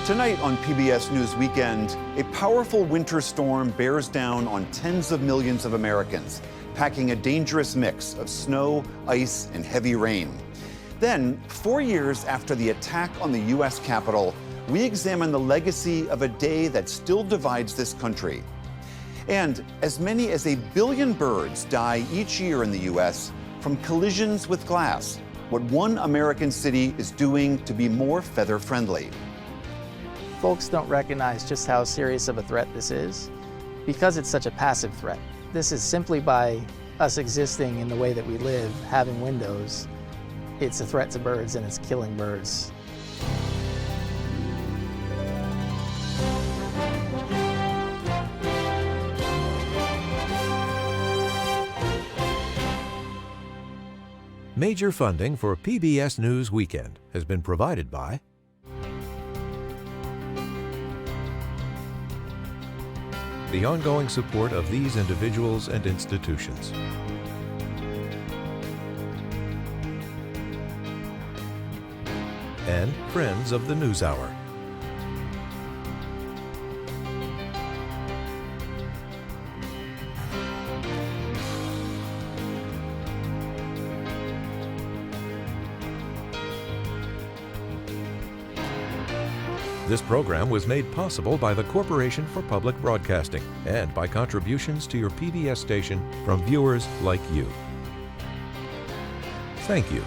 Tonight on PBS News Weekend, a powerful winter storm bears down on tens of millions of Americans, packing a dangerous mix of snow, ice, and heavy rain. Then, 4 years after the attack on the U.S. Capitol, we examine the legacy of a day that still divides this country. And as many as 1 billion birds die each year in the U.S. from collisions with glass, what one American city is doing to be more feather-friendly. Folks don't recognize just how serious of a threat this is because it's such a passive threat. This is simply by us existing in the way that we live, having windows. It's a threat to birds and it's killing birds. Major funding for PBS News Weekend has been provided by the ongoing support of these individuals and institutions. And Friends of the NewsHour. This program was made possible by the Corporation for Public Broadcasting and by contributions to your PBS station from viewers like you. Thank you.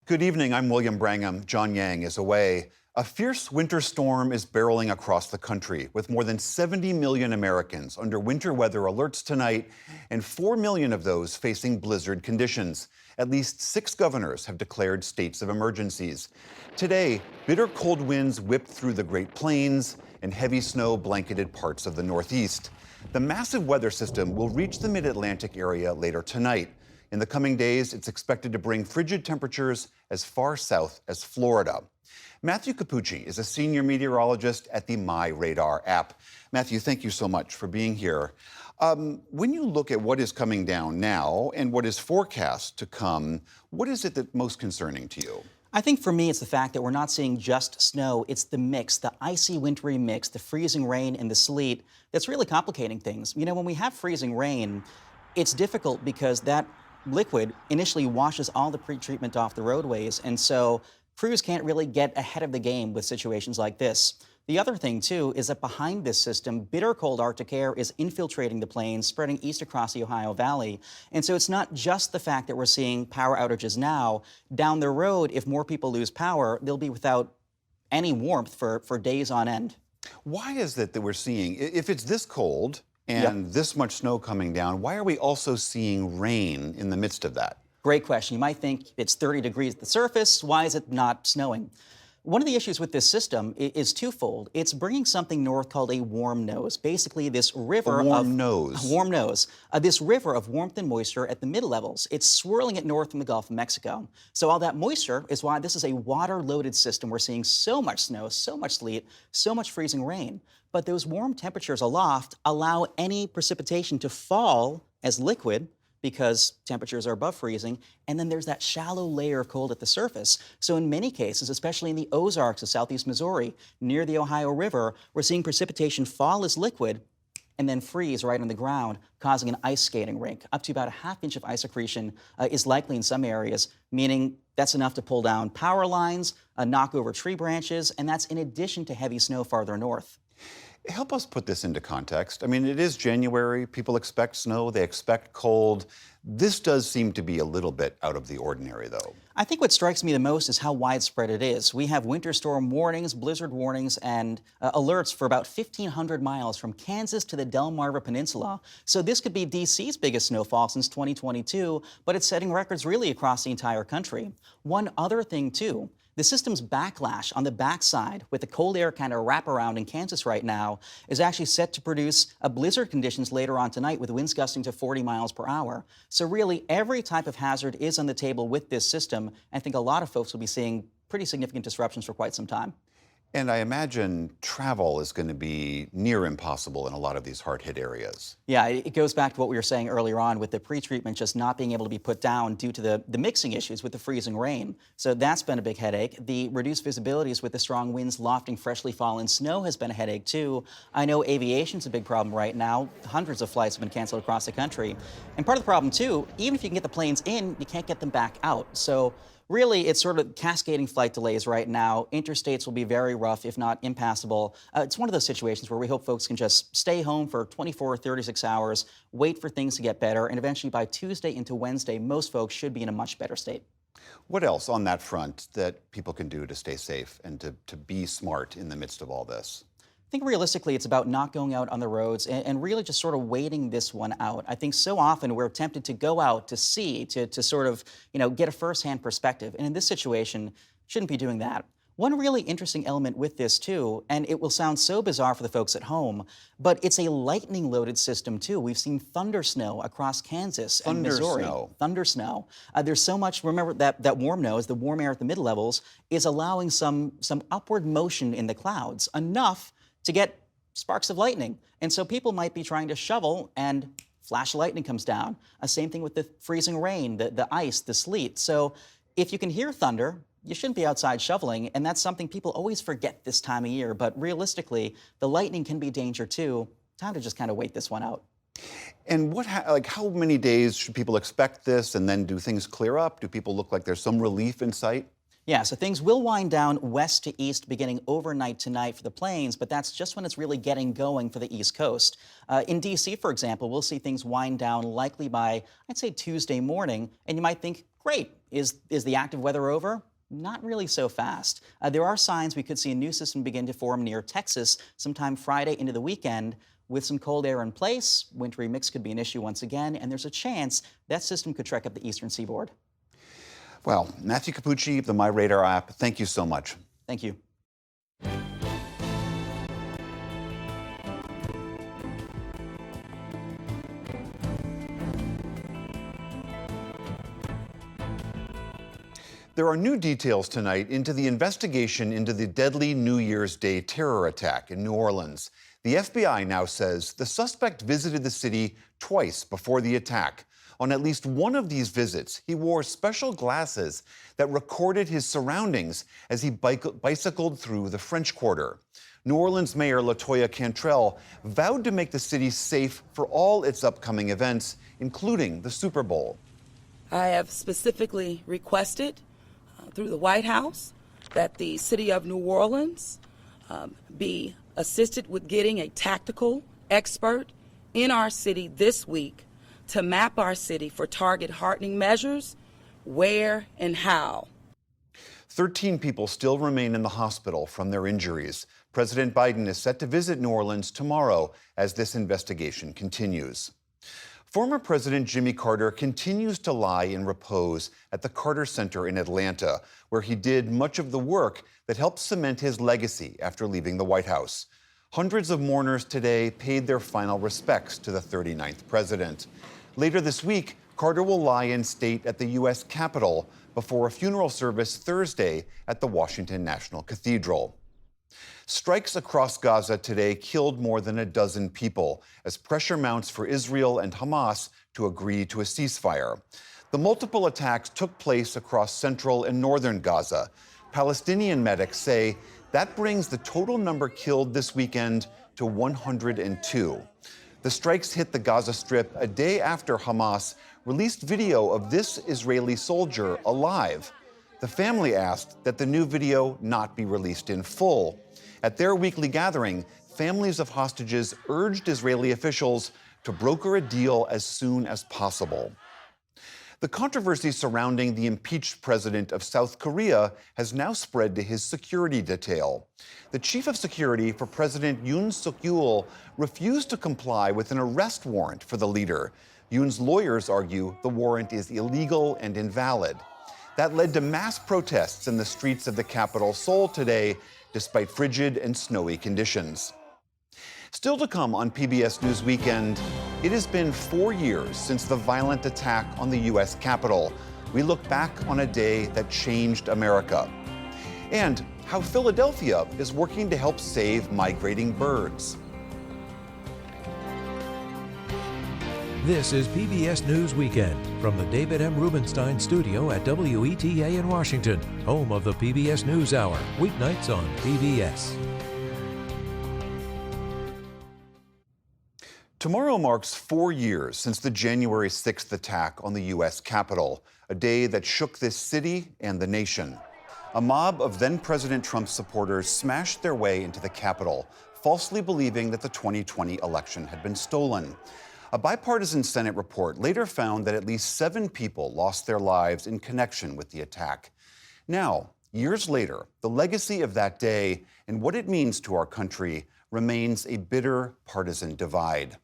Good evening, I'm William Brangham. John Yang is away. A fierce winter storm is barreling across the country, with more than 70 million Americans under winter weather alerts tonight, and 4 million of those facing blizzard conditions. At least 6 governors have declared states of emergencies. Today, bitter cold winds whipped through the Great Plains, and heavy snow blanketed parts of the Northeast. The massive weather system will reach the mid-Atlantic area later tonight. In the coming days, it's expected to bring frigid temperatures as far south as Florida. Matthew Cappucci is a senior meteorologist at the MyRadar app. Matthew, thank you so much for being here. When you look at what is coming down now and what is forecast to come, what is it that's most concerning to you? I think for me, it's the fact that we're not seeing just snow. It's the mix, the icy, wintry mix, the freezing rain and the sleet that's really complicating things. You know, when we have freezing rain, it's difficult because that liquid initially washes all the pre-treatment off the roadways, and so crews can't really get ahead of the game with situations like this. The other thing, too, is that behind this system, bitter cold Arctic air is infiltrating the plains, spreading east across the Ohio Valley. And so it's not just the fact that we're seeing power outages now. Down the road, if more people lose power, they'll be without any warmth for days on end. Why is it that we're seeing, if it's this cold and this much snow coming down, why are we also seeing rain in the midst of that? Great question. You might think it's 30 degrees at the surface. Why is it not snowing? One of the issues with this system is twofold. It's bringing something north called a warm nose, basically this river A warm nose. This river of warmth and moisture at the mid-levels. It's swirling it north from the Gulf of Mexico. So all that moisture is why this is a water-loaded system. We're seeing so much snow, so much sleet, so much freezing rain. But those warm temperatures aloft allow any precipitation to fall as liquid, because temperatures are above freezing, and then there's that shallow layer of cold at the surface. So in many cases, especially in the Ozarks of southeast Missouri, near the Ohio River, we're seeing precipitation fall as liquid and then freeze right on the ground, causing an ice skating rink. Up to about a half-inch of ice accretion is likely in some areas, meaning that's enough to pull down power lines, knock over tree branches, and that's in addition to heavy snow farther north. Help us put this into context. I mean, it is January. People expect snow. They expect cold. This does seem to be a little bit out of the ordinary, though. I think what strikes me the most is how widespread it is. We have winter storm warnings, blizzard warnings, and alerts for about 1,500 miles from Kansas to the Delmarva Peninsula. So this could be D.C.'s biggest snowfall since 2022, but it's setting records really across the entire country. One other thing, too. The system's backlash on the backside, with the cold air kind of wraparound in Kansas right now, is actually set to produce blizzard conditions later on tonight with winds gusting to 40 miles per hour. So really, every type of hazard is on the table with this system. I think a lot of folks will be seeing pretty significant disruptions for quite some time. And I imagine travel is going to be near impossible in a lot of these hard-hit areas. Yeah, it goes back to what we were saying earlier on with the pretreatment just not being able to be put down due to the mixing issues with the freezing rain. So that's been a big headache. The reduced visibilities with the strong winds lofting freshly fallen snow has been a headache too. I know aviation's a big problem right now. Hundreds of flights have been canceled across the country. And part of the problem too, even if you can get the planes in, you can't get them back out. So really, it's sort of cascading flight delays right now. Interstates will be very rough, if not impassable. It's one of those situations where we hope folks can just stay home for 24 or 36 hours, wait for things to get better, and eventually by Tuesday into Wednesday, most folks should be in a much better state. What else on that front that people can do to stay safe and to be smart in the midst of all this? I think realistically, it's about not going out on the roads and really just sort of waiting this one out. I think so often we're tempted to go out to see, to sort of, get a firsthand perspective. And in this situation, shouldn't be doing that. One really interesting element with this too, and it will sound so bizarre for the folks at home, but it's a lightning-loaded system too. We've seen thunder snow across Kansas and Missouri. Thunder snow. There's so much. Remember that warm nose, the warm air at the mid-levels, is allowing some upward motion in the clouds, enough to get sparks of lightning. And so people might be trying to shovel and flash of lightning comes down. Same thing with the freezing rain, the ice, the sleet. So if you can hear thunder, you shouldn't be outside shoveling, and that's something people always forget this time of year. But realistically, the lightning can be danger too. Time to just kind of wait this one out. And how many days should people expect this, and then do things clear up? Do people look like there's some relief in sight? Yeah, so things will wind down west to east beginning overnight tonight for the plains, but that's just when it's really getting going for the East Coast. In D.C., for example, we'll see things wind down likely by, I'd say, Tuesday morning, and you might think, great, is the active weather over? Not really so fast. There are signs we could see a new system begin to form near Texas sometime Friday into the weekend. With some cold air in place, wintry mix could be an issue once again, and there's a chance that system could trek up the eastern seaboard. Well, Matthew Cappucci of the MyRadar app, thank you so much. Thank you. There are new details tonight into the investigation into the deadly New Year's Day terror attack in New Orleans. The FBI now says the suspect visited the city twice before the attack. On at least one of these visits, he wore special glasses that recorded his surroundings as he bicycled through the French Quarter. New Orleans Mayor LaToya Cantrell vowed to make the city safe for all its upcoming events, including the Super Bowl. I have specifically requested through the White House that the city of New Orleans be assisted with getting a tactical expert in our city this week to map our city for target hardening measures, where and how. 13 people still remain in the hospital from their injuries. President Biden is set to visit New Orleans tomorrow as this investigation continues. Former President Jimmy Carter continues to lie in repose at the Carter Center in Atlanta, where he did much of the work that helped cement his legacy after leaving the White House. Hundreds of mourners today paid their final respects to the 39th president. Later this week, Carter will lie in state at the U.S. Capitol before a funeral service Thursday at the Washington National Cathedral. Strikes across Gaza today killed more than a dozen people as pressure mounts for Israel and Hamas to agree to a ceasefire. The multiple attacks took place across central and northern Gaza. Palestinian medics say that brings the total number killed this weekend to 102. The strikes hit the Gaza Strip a day after Hamas released video of this Israeli soldier alive. The family asked that the new video not be released in full. At their weekly gathering, families of hostages urged Israeli officials to broker a deal as soon as possible. The controversy surrounding the impeached president of South Korea has now spread to his security detail. The chief of security for President Yoon Suk-yeol refused to comply with an arrest warrant for the leader. Yoon's lawyers argue the warrant is illegal and invalid. That led to mass protests in the streets of the capital, Seoul, today, despite frigid and snowy conditions. Still to come on PBS News Weekend, it has been 4 years since the violent attack on the U.S. Capitol. We look back on a day that changed America. And how Philadelphia is working to help save migrating birds. This is PBS News Weekend from the David M. Rubenstein studio at WETA in Washington, home of the PBS NewsHour, weeknights on PBS. Tomorrow marks 4 years since the January 6th attack on the U.S. Capitol, a day that shook this city and the nation. A mob of then-President Trump's supporters smashed their way into the Capitol, falsely believing that the 2020 election had been stolen. A bipartisan Senate report later found that at least 7 people lost their lives in connection with the attack. Now, years later, the legacy of that day and what it means to our country remains a bitter partisan divide.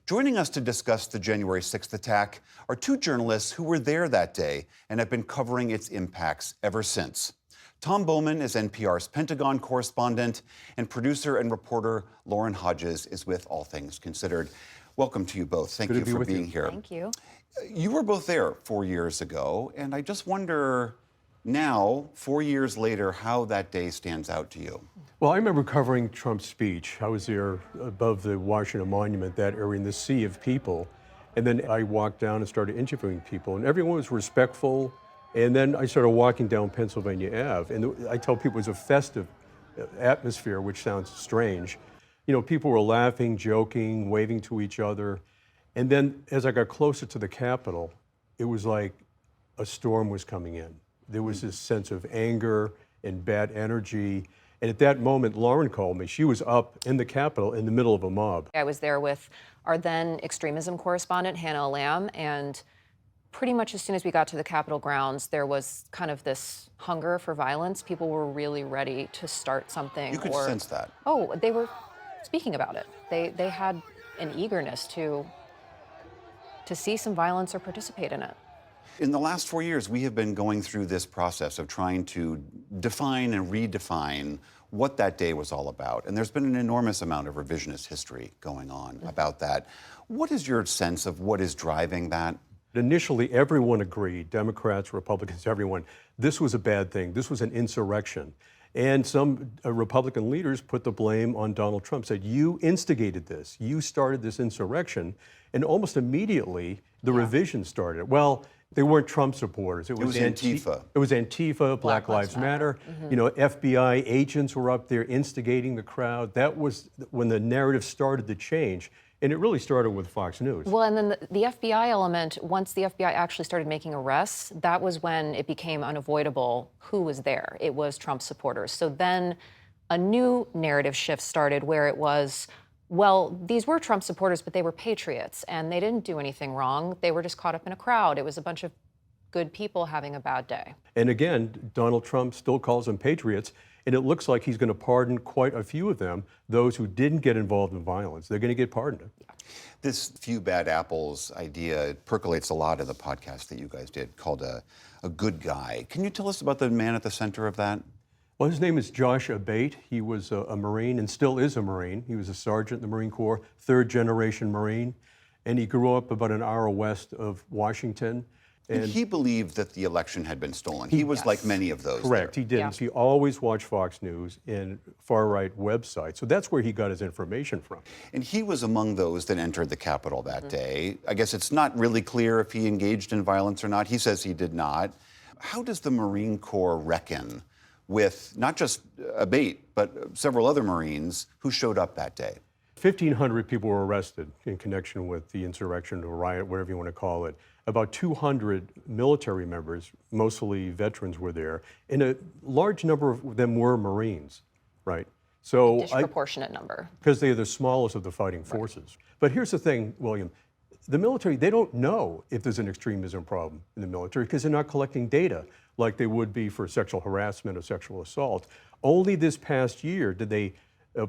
Joining us to discuss the January 6th attack are 2 journalists who were there that day and have been covering its impacts ever since. Tom Bowman is NPR's Pentagon correspondent, and producer and reporter Lauren Hodges is with All Things Considered. Welcome to you both. Thank you for being here. Thank you. You were both there 4 years ago, and I just wonder now, 4 years later, how that day stands out to you. Well, I remember covering Trump's speech. I was there above the Washington Monument, that area, in the sea of people. And then I walked down and started interviewing people, and everyone was respectful. And then I started walking down Pennsylvania Ave, and I tell people it was a festive atmosphere, which sounds strange. You know, people were laughing, joking, waving to each other. And then as I got closer to the Capitol, it was like a storm was coming in. There was this sense of anger and bad energy. And at that moment, Lauren called me. She was up in the Capitol in the middle of a mob. I was there with our then extremism correspondent, Hannah Lamb, and pretty much as soon as we got to the Capitol grounds, there was kind of this hunger for violence. People were really ready to start something. You could sense that. Oh, they were speaking about it. They had an eagerness to see some violence or participate in it. In the last 4 years, we have been going through this process of trying to define and redefine what that day was all about. And there's been an enormous amount of revisionist history going on about that. What is your sense of what is driving that? Initially, everyone agreed, Democrats, Republicans, everyone, this was a bad thing. This was an insurrection. And some Republican leaders put the blame on Donald Trump, said, you instigated this. You started this insurrection. And almost immediately, the revision started. Well, they weren't Trump supporters. It was Antifa. It was Antifa, Black Lives Matter. You know, FBI agents were up there instigating the crowd. That was when the narrative started to change. And it really started with Fox News. Well, and then the FBI element, once the FBI actually started making arrests, that was when it became unavoidable who was there. It was Trump supporters. So then a new narrative shift started where it was, well, these were Trump supporters, but they were patriots, and they didn't do anything wrong. They were just caught up in a crowd. It was a bunch of good people having a bad day. And again, Donald Trump still calls them patriots, and it looks like he's going to pardon quite a few of them, those who didn't get involved in violence. They're going to get pardoned. This few bad apples idea percolates a lot in the podcast that you guys did called a Good Guy. Can you tell us about the man at the center of that? Well, his name is Josh Abate. He was a Marine and still is a Marine. He was a sergeant in the Marine Corps, third-generation Marine, and he grew up about an hour west of Washington. And he believed that the election had been stolen. He was like many of those. Correct, there. he did. Yeah. He always watched Fox News and far-right websites. So that's where he got his information from. And he was among those that entered the Capitol that day. I guess it's not really clear if he engaged in violence or not. He says he did not. How does the Marine Corps reckon with not just Abate, but several other Marines who showed up that day? 1,500 people were arrested in connection with the insurrection or riot, whatever you want to call it. About 200 military members, mostly veterans, were there, and a large number of them were Marines, right? So Disproportionate number. because they are the smallest of the fighting forces. But here's the thing, William. The military, they don't know if there's an extremism problem in the military because they're not collecting data like they would be for sexual harassment or sexual assault. Only this past year did they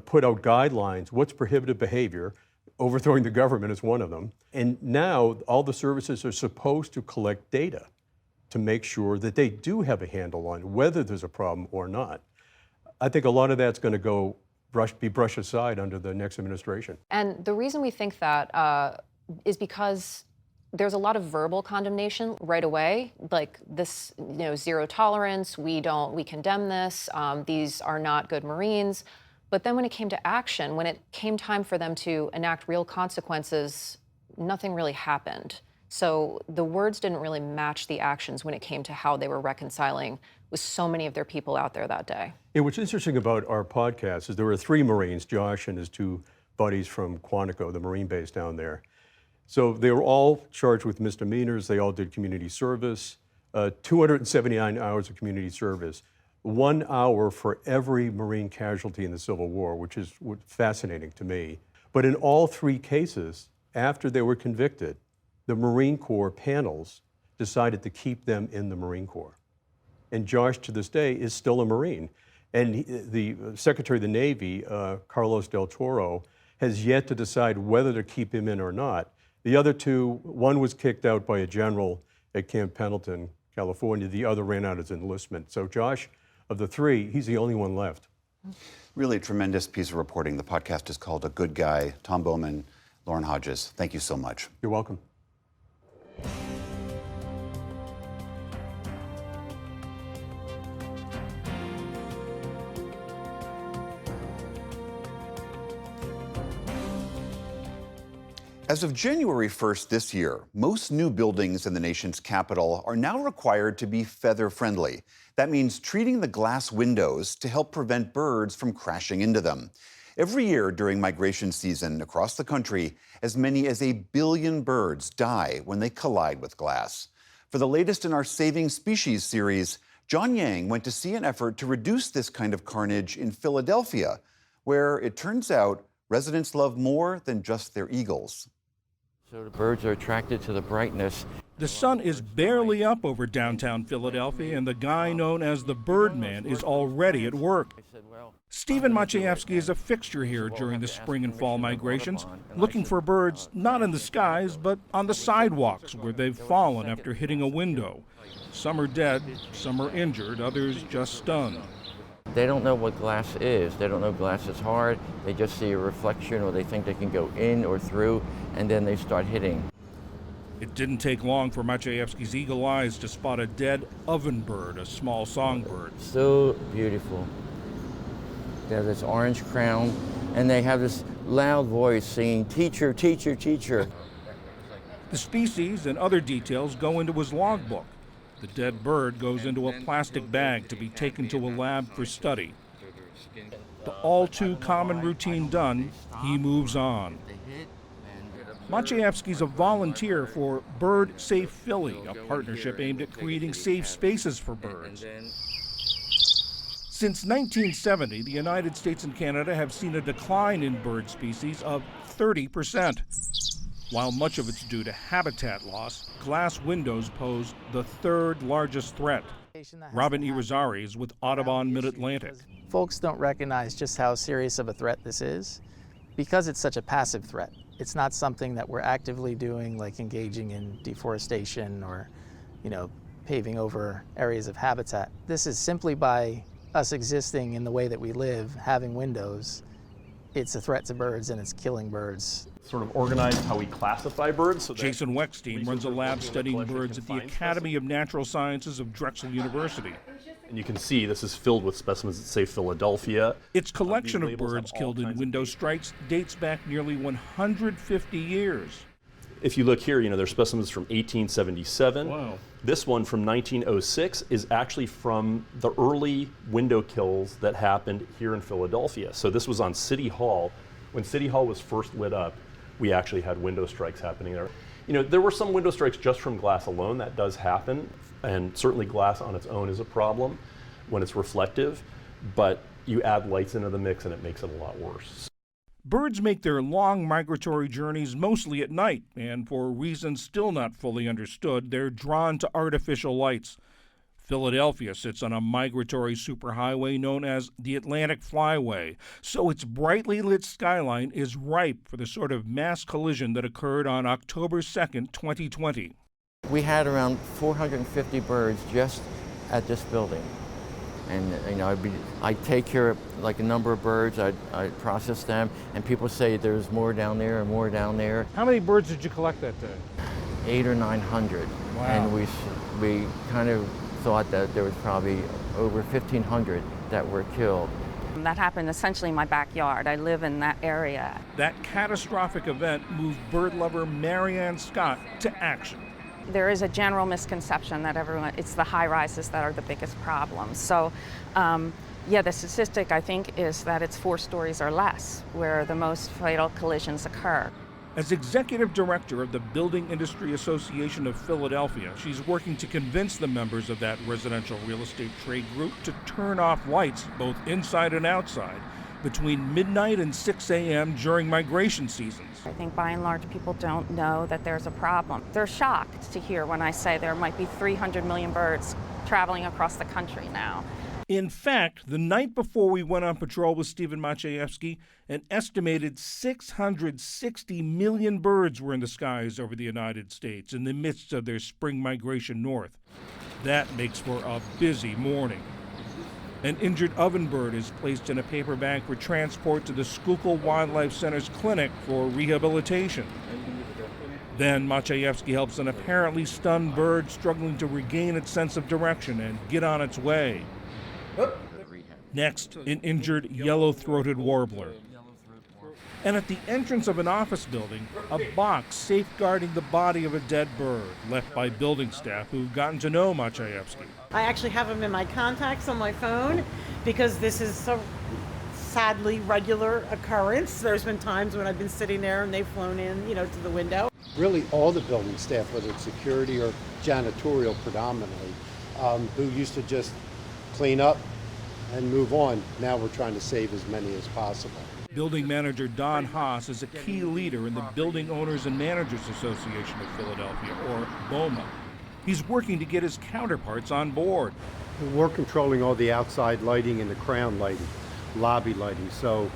put out guidelines, what's prohibited behavior. Overthrowing the government is one of them. And now all the services are supposed to collect data to make sure that they do have a handle on whether there's a problem or not. I think a lot of that's going to be brushed aside under the next administration. And the reason we think that is because There's a lot of verbal condemnation right away, like this, zero tolerance, we condemn this, these are not good Marines. But then when it came to action, when it came time for them to enact real consequences, nothing really happened. So the words didn't really match the actions when it came to how they were reconciling with so many of their people out there that day. Yeah, what's interesting about our podcast is there were 3 Marines, Josh and his 2 buddies from Quantico, the Marine base down there. So they were all charged with misdemeanors. They all did community service, 279 hours of community service, 1 hour for every Marine casualty in the Civil War, which is fascinating to me. But in all 3 cases, after they were convicted, the Marine Corps panels decided to keep them in the Marine Corps. And Josh, to this day, is still a Marine. And the Secretary of the Navy, Carlos Del Toro, has yet to decide whether to keep him in or not. The other 2, one was kicked out by a general at Camp Pendleton, California. The other ran out as enlistment. So Josh, of the 3, he's the only one left. Really tremendous piece of reporting. The podcast is called A Good Guy. Tom Bowman, Lauren Hodges, thank you so much. You're welcome. As of January 1st this year, most new buildings in the nation's capital are now required to be feather-friendly. That means treating the glass windows to help prevent birds from crashing into them. Every year during migration season across the country, as many as 1 billion birds die when they collide with glass. For the latest in our Saving Species series, John Yang went to see an effort to reduce this kind of carnage in Philadelphia, where it turns out residents love more than just their eagles. So the birds are attracted to the brightness. The sun is barely up over downtown Philadelphia, and the guy known as the Birdman is already at work. Stephen Maciejewski is a fixture here during the spring and fall migrations, looking for birds not in the skies, but on the sidewalks where they've fallen after hitting a window. Some are dead, some are injured, others just stunned. They don't know what glass is. They don't know glass is hard. They just see a reflection, or they think they can go in or through, and then they start hitting. It didn't take long for Maciejewski's eagle eyes to spot a dead ovenbird, a small songbird. So beautiful. They have this orange crown, and they have this loud voice saying, "Teacher, teacher, teacher." The species and other details go into his logbook. The dead bird goes into a plastic bag to be taken to a lab for study. The all-too-common routine done, he moves on. Maciejewski's a volunteer for Bird Safe Philly, a partnership aimed at creating safe spaces for birds. Since 1970, the United States and Canada have seen a decline in bird species of 30%. While much of it's due to habitat loss, glass windows pose the 3rd largest threat. Robin Irizarry is with Audubon Mid-Atlantic. Folks don't recognize just how serious of a threat this is because it's such a passive threat. It's not something that we're actively doing, like engaging in deforestation or, paving over areas of habitat. This is simply by us existing in the way that we live, having windows. It's a threat to birds and it's killing birds. Sort of organized how we classify birds. So Jason Weckstein runs a lab studying birds at the Academy of Natural Sciences of Drexel University. And you can see this is filled with specimens that say Philadelphia. Its collection of birds killed in window strikes dates back nearly 150 years. If you look here, there's specimens from 1877. Wow. This one from 1906 is actually from the early window kills that happened here in Philadelphia. So this was on City Hall. When City Hall was first lit up, we actually had window strikes happening there. There were some window strikes just from glass alone. That does happen, and certainly glass on its own is a problem when it's reflective, but you add lights into the mix and it makes it a lot worse. Birds make their long migratory journeys mostly at night, and for reasons still not fully understood, they're drawn to artificial lights. Philadelphia sits on a migratory superhighway known as the Atlantic Flyway, so its brightly lit skyline is ripe for the sort of mass collision that occurred on October 2nd, 2020. We had around 450 birds just at this building. And I'd take care of like a number of birds, I'd process them, and people say there's more down there and more down there. How many birds did you collect that day? 800 or 900. Wow. And we kind of thought that there was probably over 1,500 that were killed. That happened essentially in my backyard. I live in that area. That catastrophic event moved bird lover Marianne Scott to action. There is a general misconception that it's the high rises that are the biggest problem. So, yeah, the statistic I think is that it's 4 stories or less where the most fatal collisions occur. As executive director of the Building Industry Association of Philadelphia, she's working to convince the members of that residential real estate trade group to turn off lights, both inside and outside, between midnight and 6 a.m. during migration seasons. I think by and large people don't know that there's a problem. They're shocked to hear when I say there might be 300 million birds traveling across the country now. In fact, the night before we went on patrol with Stephen Maciejewski, an estimated 660 million birds were in the skies over the United States in the midst of their spring migration north. That makes for a busy morning. An injured ovenbird is placed in a paper bag for transport to the Schuylkill Wildlife Center's clinic for rehabilitation. Then Maciejewski helps an apparently stunned bird struggling to regain its sense of direction and get on its way. Next, an injured yellow-throated warbler. And at the entrance of an office building, a box safeguarding the body of a dead bird left by building staff who've gotten to know Maciejewski. I actually have him in my contacts on my phone because this is so sadly regular occurrence. There's been times when I've been sitting there and they've flown in, to the window. Really all the building staff, whether it's security or janitorial predominantly, who used to just clean up and move on. Now we're trying to save as many as possible. Building manager Don Haas is a key leader in the Building Owners and Managers Association of Philadelphia, or BOMA. He's working to get his counterparts on board. We're controlling all the outside lighting and the crown lighting, lobby lighting. So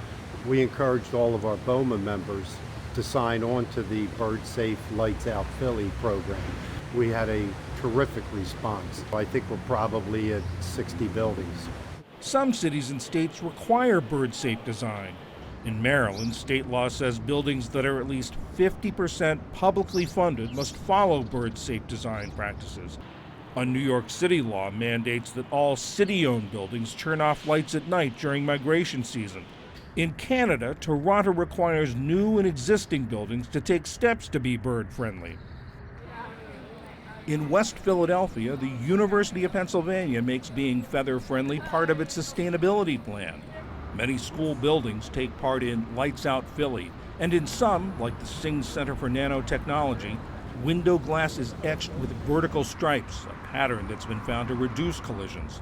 we encouraged all of our BOMA members to sign on to the Bird Safe Lights Out Philly program. We had a terrific response. I think we're probably at 60 buildings. Some cities and states require bird-safe design. In Maryland, state law says buildings that are at least 50% publicly funded must follow bird-safe design practices. A New York City law mandates that all city-owned buildings turn off lights at night during migration season. In Canada, Toronto requires new and existing buildings to take steps to be bird-friendly. In West Philadelphia, the University of Pennsylvania makes being feather-friendly part of its sustainability plan. Many school buildings take part in Lights Out Philly, and in some, like the Singh Center for Nanotechnology, window glass is etched with vertical stripes, a pattern that's been found to reduce collisions.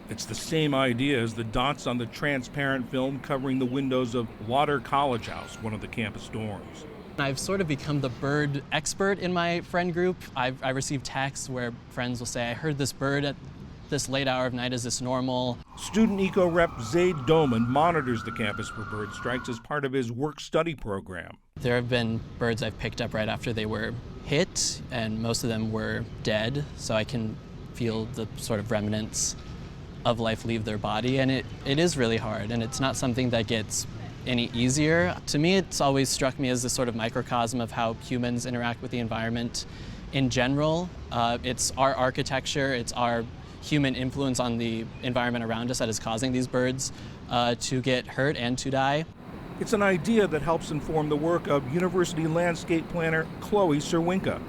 It's the same idea as the dots on the transparent film covering the windows of Lauder College House, one of the campus dorms. I've sort of become the bird expert in my friend group. I receive texts where friends will say, I heard this bird at this late hour of night, is this normal? Student eco rep Zaid Doman monitors the campus for bird strikes as part of his work-study program. There have been birds I've picked up right after they were hit, and most of them were dead, so I can feel the sort of remnants of life leave their body, and it is really hard, and it's not something that gets any easier. To me, it's always struck me as a sort of microcosm of how humans interact with the environment in general. It's our architecture, it's our human influence on the environment around us that is causing these birds to get hurt and to die. It's an idea that helps inform the work of university landscape planner Chloe Cerwinka.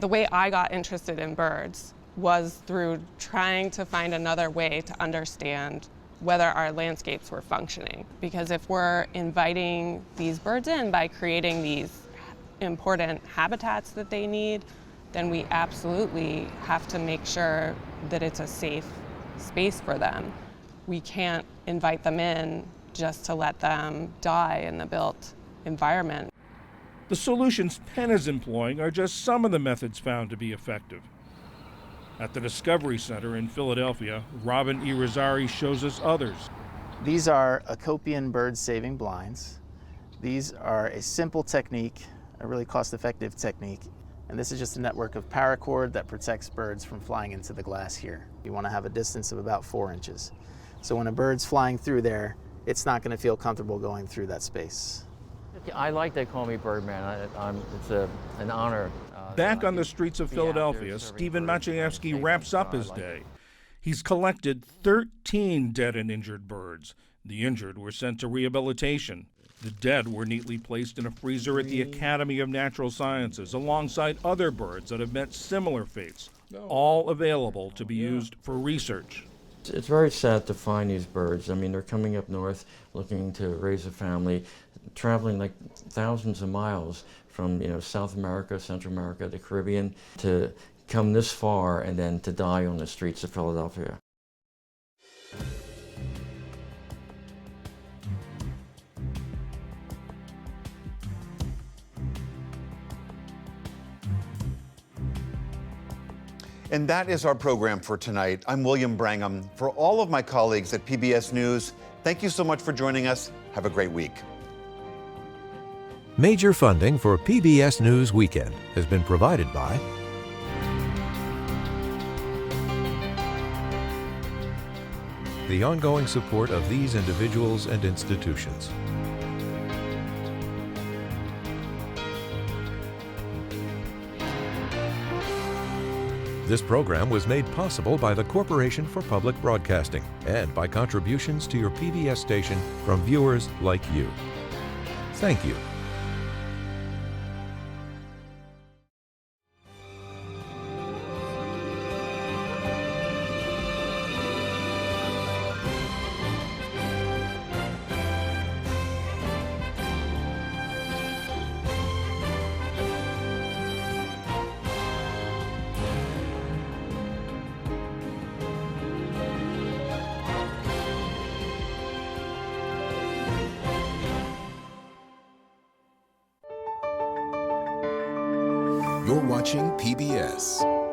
The way I got interested in birds was through trying to find another way to understand whether our landscapes were functioning. Because if we're inviting these birds in by creating these important habitats that they need, then we absolutely have to make sure that it's a safe space for them. We can't invite them in just to let them die in the built environment. The solutions Penn is employing are just some of the methods found to be effective. At the Discovery Center in Philadelphia, Robin Irizarry shows us others. These are Acopian bird-saving blinds. These are a simple technique, a really cost-effective technique, and this is just a network of paracord that protects birds from flying into the glass here. You want to have a distance of about 4 inches. So when a bird's flying through there, it's not going to feel comfortable going through that space. I like they call me Birdman. It's an honor. Back on the streets of Philadelphia, Stephen Maciejewski wraps up his day. He's collected 13 dead and injured birds. The injured were sent to rehabilitation. The dead were neatly placed in a freezer at the Academy of Natural Sciences alongside other birds that have met similar fates, all available to be used for research. It's very sad to find these birds. I mean, they're coming up north looking to raise a family, traveling like thousands of miles from, South America, Central America, the Caribbean, to come this far and then to die on the streets of Philadelphia. And that is our program for tonight. I'm William Brangham. For all of my colleagues at PBS News, thank you so much for joining us. Have a great week. Major funding for PBS News Weekend has been provided by the ongoing support of these individuals and institutions. This program was made possible by the Corporation for Public Broadcasting and by contributions to your PBS station from viewers like you. Thank you. You're watching PBS.